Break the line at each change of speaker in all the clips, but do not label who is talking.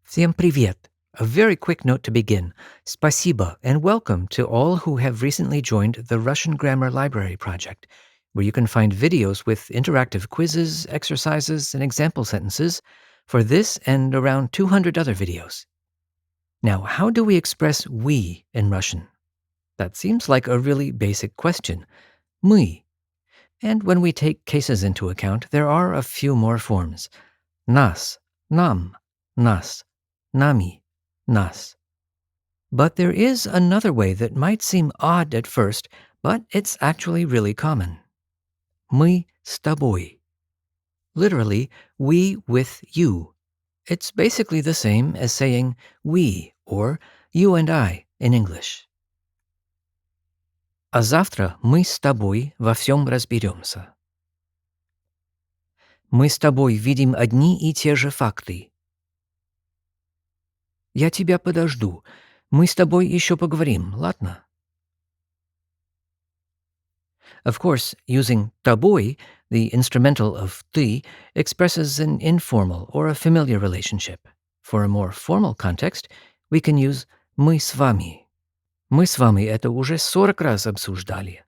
Всем привет! A very quick note to begin. Спасибо and welcome to all who have recently joined the Russian Grammar Library project, where you can find videos with interactive quizzes, exercises, and example sentences for this and around 200 other videos. Now, how do we express we in Russian? That seems like a really basic question. Мы. And when we take cases into account, there are a few more forms. Нас, нам, нас, nami, nas. But there is another way that might seem odd at first, but it's actually really common. Мы с тобой. Literally, we with you. It's basically the same as saying we or you and I in English. А завтра мы с тобой во всем разберемся. Мы с тобой видим одни и те же факты. Я тебя подожду. Мы с тобой еще поговорим, ладно? Of course, using тобой, the instrumental of ты, expresses an informal or a familiar relationship. For a more formal context, we can use мы с вами. Мы с вами это уже 40 раз обсуждали.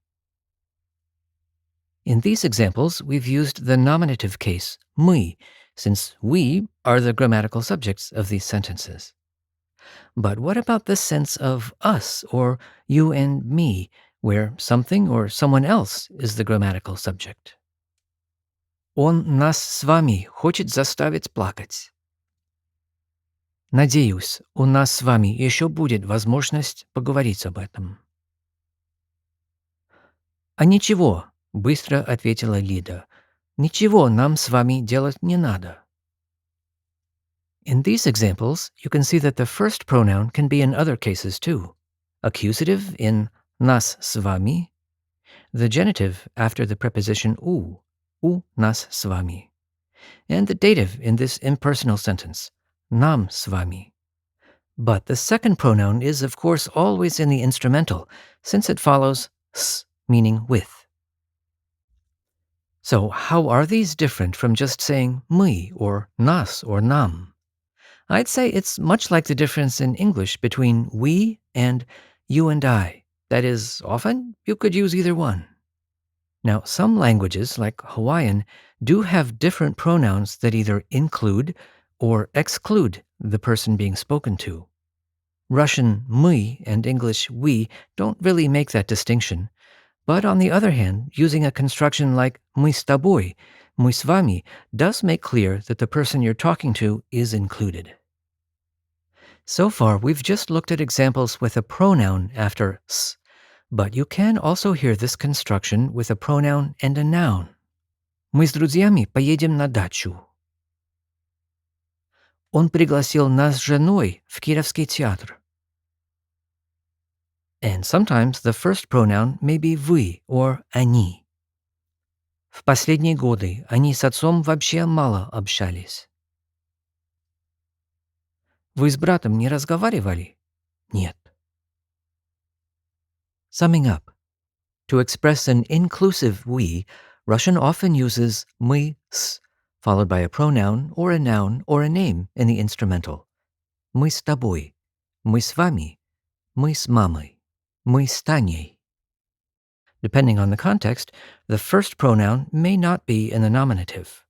In these examples, we've used the nominative case мы, since we are the grammatical subjects of these sentences. But what about the sense of us or you and me, where something or someone else is the grammatical subject? Он нас с вами хочет заставить плакать. Надеюсь, у нас с вами еще будет возможность поговорить об этом. А ничего, быстро ответила Лида. Ничего нам с вами делать не надо. In these examples, you can see that the first pronoun can be in other cases too. Accusative in нас с вами, the genitive after the preposition у нас с вами, and the dative in this impersonal sentence, нам с вами. But the second pronoun is, of course, always in the instrumental, since it follows s, meaning with. So how are these different from just saying мы or нас or нам? I'd say it's much like the difference in English between we and you and I. That is, often you could use either one. Now, some languages, like Hawaiian, do have different pronouns that either include or exclude the person being spoken to. Russian мы and English we don't really make that distinction. But on the other hand, using a construction like мы с тобой, мы с вами, does make clear that the person you're talking to is included. So far, we've just looked at examples with a pronoun after s, but you can also hear this construction with a pronoun and a noun. Мы с друзьями поедем на дачу. Он пригласил нас с женой в Кировский театр. And sometimes the first pronoun may be вы or они. В последние годы они с отцом вообще мало общались. Вы с братом не разговаривали? Нет. Summing up, to express an inclusive we, Russian often uses мы с, followed by a pronoun or a noun or a name in the instrumental. Мы с тобой, мы с вами, мы с мамой, мы с Таней. Depending on the context, the first pronoun may not be in the nominative.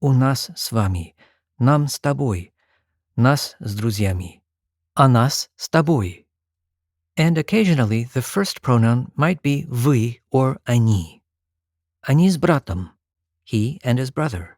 У нас с вами, нам с тобой, нас с друзьями, а нас с тобой. And occasionally, the first pronoun might be вы or они. Они с братом, he and his brother.